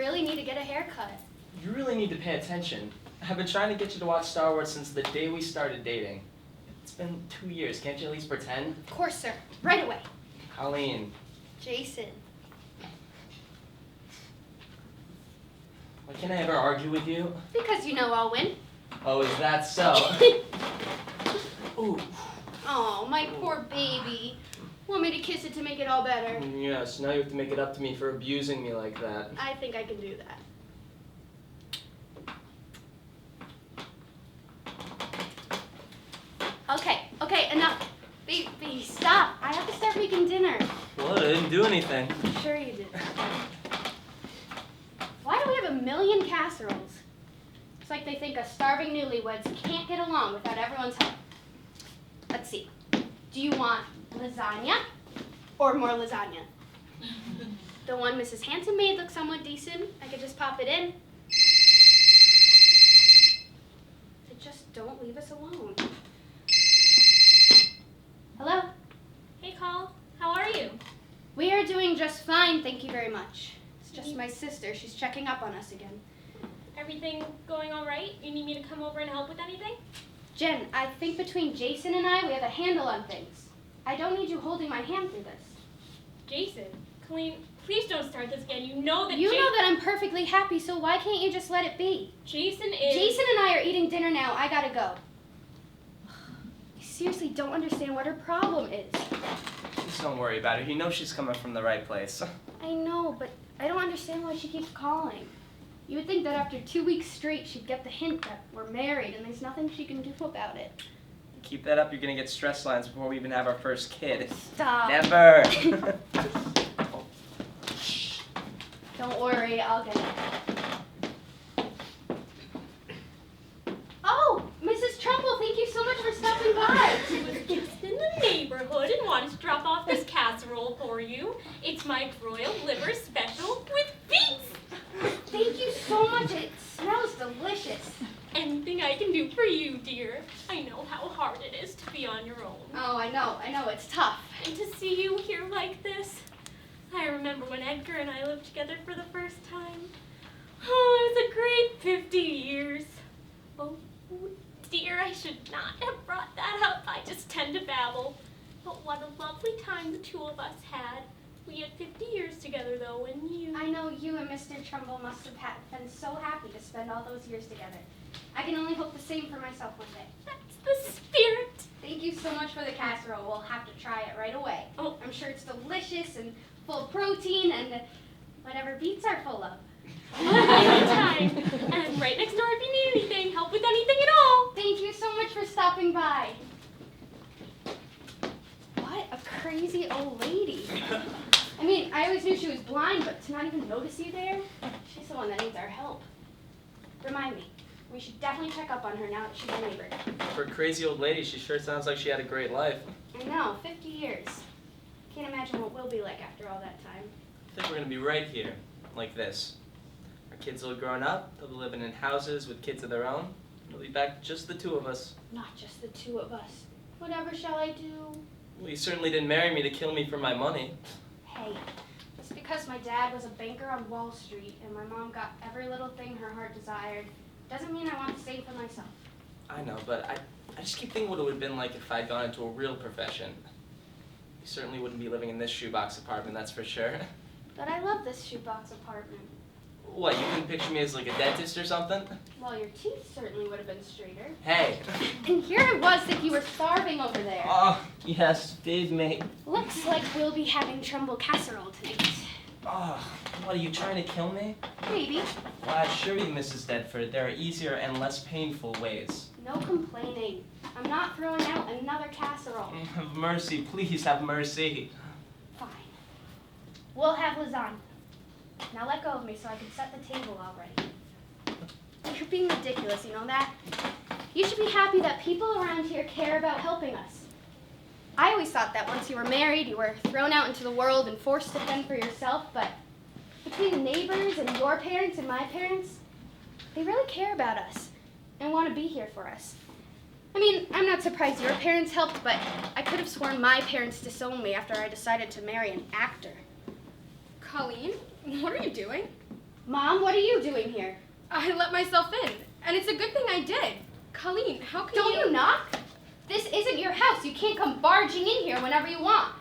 really need to get a haircut. You really need to pay attention. I've been trying to get you to watch Star Wars since the day we started dating. It's been 2 years. Can't you at least pretend? Of course, sir. Right away. Colleen. Jason. Why can't I ever argue with you? Because you know I'll win. Oh, is that so? Ooh. Oh, my poor baby. Want me to kiss it to make it all better? Yes, now you have to make it up to me for abusing me like that. I think I can do that. Okay, enough. Baby, stop. I have to start making dinner. What? I didn't do anything. Sure you did. Why do we have a million casseroles? It's like they think us starving newlyweds can't get along without everyone's help. Let's see. Do you want lasagna or more lasagna? The one Mrs. Hanson made looks somewhat decent. I could just pop it in. They just don't leave us alone. Hello? Hey, Call. How are you? We are doing just fine, thank you very much. It's just my sister. She's checking up on us again. Everything going all right? You need me to come over and help with anything? Jen, I think between Jason and I, we have a handle on things. I don't need you holding my hand through this. Jason, Colleen, please don't start this again. You know that know that I'm perfectly happy, so why can't you just let it be? Jason is... Jason and I are eating dinner now. I gotta go. I seriously don't understand what her problem is. Just don't worry about it. You know she's coming from the right place. I know, but I don't understand why she keeps calling. You would think that after 2 weeks straight, she'd get the hint that we're married and there's nothing she can do about it. Keep that up, you're gonna get stress lines before we even have our first kid. Stop. Never. Don't worry, I'll get it. Oh, Mrs. Trumbull, thank you so much for stopping by. I was just in the neighborhood and wanted to drop off this casserole for you. It's my broiled liver special with beets. Thank you so much. It smells delicious. Anything I can do for you, dear. I know how hard it is to be on your own. Oh, I know, it's tough. And to see you here like this. I remember when Edgar and I lived together for the first time. Oh, it was a great 50 years. Oh, dear, I should not have brought that up. I just tend to babble. But what a lovely time the two of us had. We had 50 years together, though, and you... I know you and Mr. Trumbull must have been so happy to spend all those years together. I can only hope the same for myself one day. That's the spirit. Thank you so much for the casserole. We'll have to try it right away. Oh. I'm sure it's delicious and full of protein and whatever beets are full of. Anytime. And right next door if you need anything, help with anything at all. Thank you so much for stopping by. What a crazy old lady. I mean, I always knew she was blind, but to not even notice you there, she's the one that needs our help. Remind me, we should definitely check up on her now that she's a neighbor. For a crazy old lady, she sure sounds like she had a great life. I know, 50 years. Can't imagine what we'll be like after all that time. I think we're gonna be right here, like this. Our kids will have grown up, they'll be living in houses with kids of their own. We'll be back just the two of us. Not just the two of us. Whatever shall I do? Well, you certainly didn't marry me to kill me for my money. Hey, just because my dad was a banker on Wall Street and my mom got every little thing her heart desired, doesn't mean I want the same for myself. I know, but I just keep thinking what it would have been like if I'd gone into a real profession. You certainly wouldn't be living in this shoebox apartment, that's for sure. But I love this shoebox apartment. What, you can picture me as like a dentist or something? Well, your teeth certainly would have been straighter. Hey. And here I was thinking you were starving over there. Oh, yes, big mate. Looks like we'll be having Trumbull casserole tonight. Oh, what, are you trying to kill me? Maybe. Well, I assure you, Mrs. Dedford, there are easier and less painful ways. No complaining. I'm not throwing out another casserole. Have mercy, please have mercy. Fine. We'll have lasagna. Now let go of me so I can set the table already. You're being ridiculous, you know that? You should be happy that people around here care about helping us. I always thought that once you were married, you were thrown out into the world and forced to fend for yourself, but between the neighbors and your parents and my parents, they really care about us and want to be here for us. I mean, I'm not surprised your parents helped, but I could have sworn my parents disowned me after I decided to marry an actor. Colleen, what are you doing? Mom, what are you doing here? I let myself in, and it's a good thing I did. Colleen, how can Don't you knock? This isn't your house. You can't come barging in here whenever you want.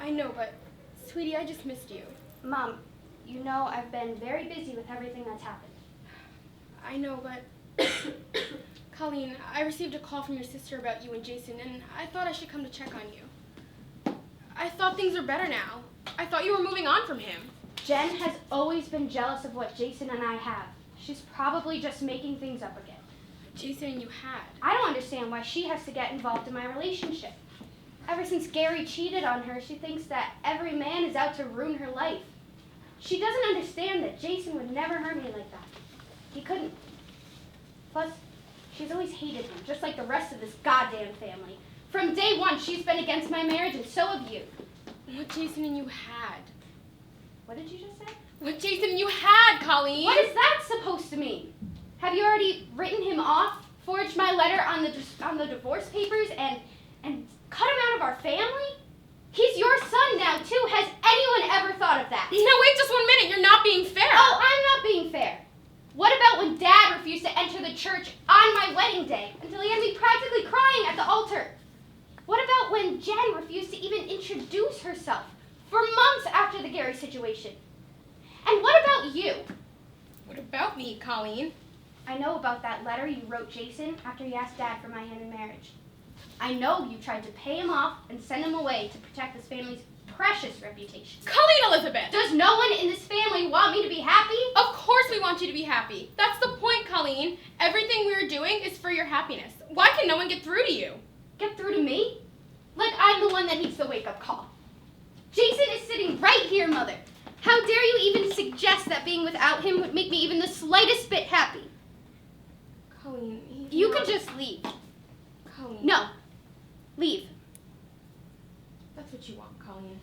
I know, but, sweetie, I just missed you. Mom, you know I've been very busy with everything that's happened. I know, but... Colleen, I received a call from your sister about you and Jason, and I thought I should come to check on you. I thought things are better now. I thought you were moving on from him. Jen has always been jealous of what Jason and I have. She's probably just making things up again. Jason and you had. I don't understand why she has to get involved in my relationship. Ever since Gary cheated on her, she thinks that every man is out to ruin her life. She doesn't understand that Jason would never hurt me like that. He couldn't. Plus, she's always hated him, just like the rest of this goddamn family. From day one, she's been against my marriage, and so have you. What Jason and you had. What did you just say? What Jason and you had, Colleen! What is that supposed to mean? Have you already written him off, forged my letter on the divorce papers, and cut him out of our family? He's your son now, too. Has anyone ever thought of that? No, wait just 1 minute. You're not being fair. Oh, I'm not being fair. What about when Dad refused to enter the church on my wedding day until he had me practically crying at the altar? What about when Jen refused to even introduce herself for months after the Gary situation? And what about you? What about me, Colleen? I know about that letter you wrote Jason after he asked Dad for my hand in marriage. I know you tried to pay him off and send him away to protect this family's precious reputation. Colleen Elizabeth! Does no one in this family want me to be happy? Of course we want you to be happy. That's the point, Colleen. Everything we are doing is for your happiness. Why can no one get through to you? Get through to me? Like I'm the one that needs the wake-up call. Jason is sitting right here, Mother. How dare you even suggest that being without him would make me even the slightest bit happy? Colleen, You can just leave. Colleen. No. Leave. That's what you want, Colleen.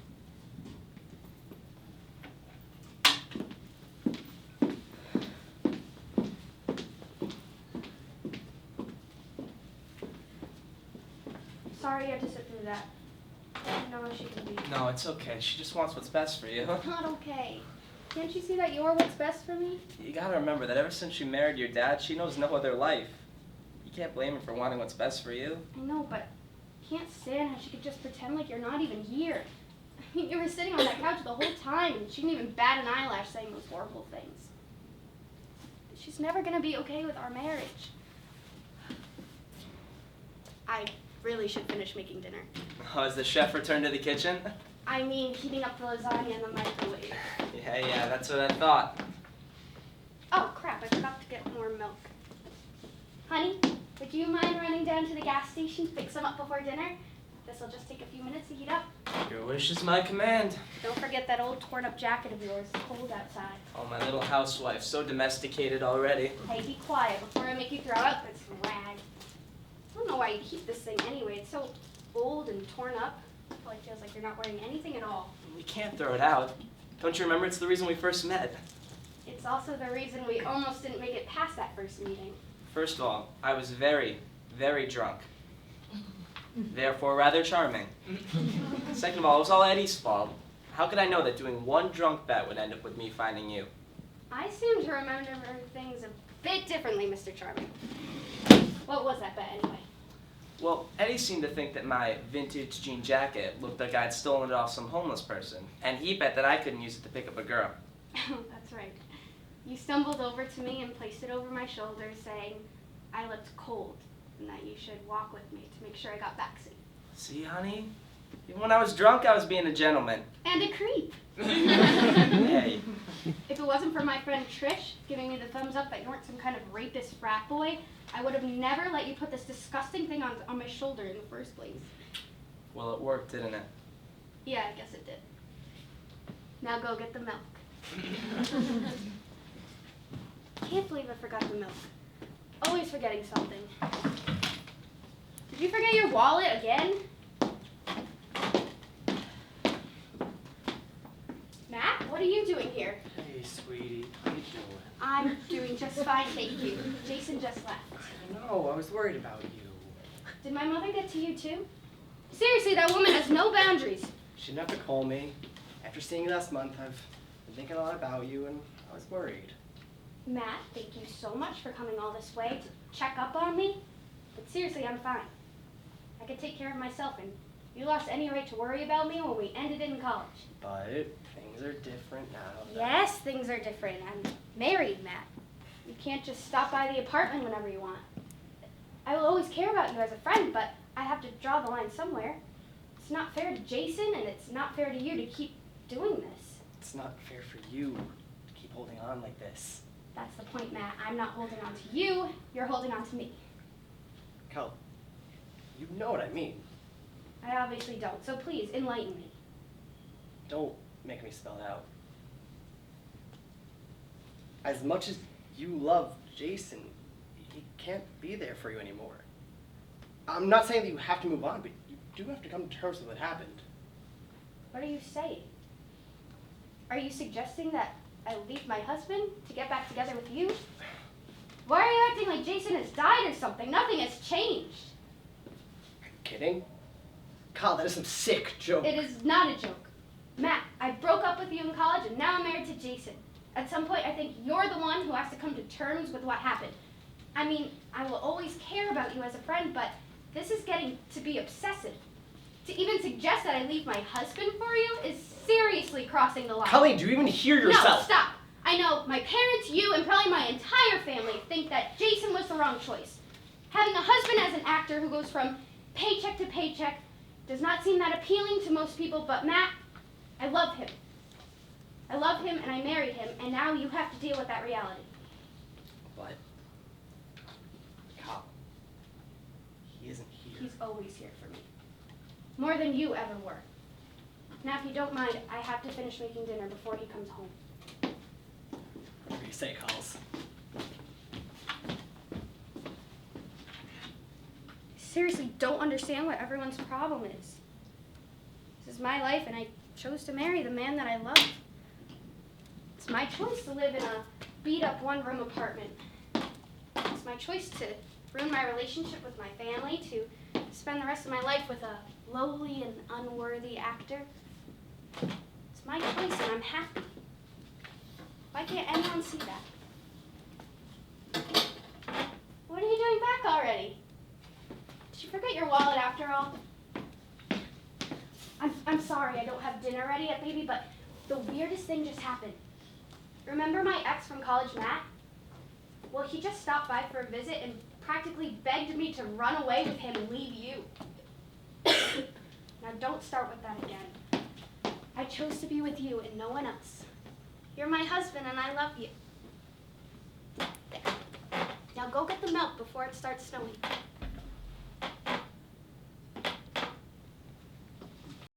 Sorry you had to sit through that. I know she can be. No, it's okay. She just wants what's best for you. Not okay. Can't you see that you're what's best for me? You gotta remember that ever since you married your dad, she knows no other life. You can't blame her for wanting what's best for you. I know, but I can't stand how she could just pretend like you're not even here. I mean, you were sitting on that couch the whole time, and she didn't even bat an eyelash saying those horrible things. She's never gonna be okay with our marriage. I really should finish making dinner. Oh, has the chef returned to the kitchen? I mean, heating up the lasagna in the microwave. Yeah, that's what I thought. Oh, crap, I forgot to get more milk. Honey, would you mind running down to the gas station to pick some up before dinner? This'll just take a few minutes to heat up. Your wish is my command. Don't forget that old torn-up jacket of yours. It's cold outside. Oh, my little housewife, so domesticated already. Hey, be quiet before I make you throw out this rag. I don't know why you keep this thing anyway. It's so old and torn up. It probably feels like you're not wearing anything at all. We can't throw it out. Don't you remember? It's the reason we first met. It's also the reason we almost didn't make it past that first meeting. First of all, I was very, very drunk. Therefore, rather charming. Second of all, it was all Eddie's fault. How could I know that doing one drunk bet would end up with me finding you? I seem to remember things a bit differently, Mr. Charming. What was that bet, anyway? Well, Eddie seemed to think that my vintage jean jacket looked like I'd stolen it off some homeless person, and he bet that I couldn't use it to pick up a girl. That's right. You stumbled over to me and placed it over my shoulder, saying I looked cold and that you should walk with me to make sure I got back safe. See, honey? Even when I was drunk, I was being a gentleman. And a creep. Hey. If it wasn't for my friend Trish giving me the thumbs up that you weren't some kind of rapist frat boy, I would have never let you put this disgusting thing on my shoulder in the first place. Well, it worked, didn't it? Yeah, I guess it did. Now go get the milk. Can't believe I forgot the milk. Always forgetting something. Did you forget your wallet again? Matt, what are you doing here? Hey, sweetie, how you doing? I'm doing just fine, thank you. Jason just left. No, I was worried about you. Did my mother get to you too? Seriously, that woman has no boundaries. She didn't have to call me. After seeing you last month, I've been thinking a lot about you, and I was worried. Matt, thank you so much for coming all this way to check up on me. But seriously, I'm fine. I could take care of myself, and you lost any right to worry about me when we ended in college. But things are different now. Yes, things are different. I'm married, Matt. You can't just stop by the apartment whenever you want. I will always care about you as a friend, but I have to draw the line somewhere. It's not fair to Jason, and it's not fair to you to keep doing this. It's not fair for you to keep holding on like this. That's the point, Matt. I'm not holding on to you. You're holding on to me. Kel, you know what I mean. I obviously don't, so please, enlighten me. Don't make me spell it out. As much as you love Jason, he can't be there for you anymore. I'm not saying that you have to move on, but you do have to come to terms with what happened. What are you saying? Are you suggesting that I leave my husband to get back together with you? Why are you acting like Jason has died or something? Nothing has changed. Are you kidding? Kyle, that is some sick joke. It is not a joke. Matt, I broke up with you in college and now I'm married to Jason. At some point, I think you're the one who has to come to terms with what happened. I mean, I will always care about you as a friend, but this is getting to be obsessive. To even suggest that I leave my husband for you is seriously crossing the line. Colleen, do you even hear yourself? No, stop. I know my parents, you, and probably my entire family think that Jason was the wrong choice. Having a husband as an actor who goes from paycheck to paycheck does not seem that appealing to most people, but Matt, I love him. I love him and I married him, and now you have to deal with that reality. But, Kyle, he isn't here. He's always here for me. More than you ever were. Now, if you don't mind, I have to finish making dinner before he comes home. Whatever you say, Kyles. Seriously, don't understand what everyone's problem is. This is my life, and I chose to marry the man that I love. It's my choice to live in a beat-up one-room apartment. It's my choice to ruin my relationship with my family, to spend the rest of my life with a lowly and unworthy actor. It's my choice, and I'm happy. Why can't anyone see that? What are you doing back already? Did you forget your wallet after all? I'm sorry I don't have dinner ready yet, baby, but the weirdest thing just happened. Remember my ex from college, Matt? Well, he just stopped by for a visit and practically begged me to run away with him and leave you. Now don't start with that again. I chose to be with you and no one else. You're my husband and I love you. There. Now go get the milk before it starts snowing.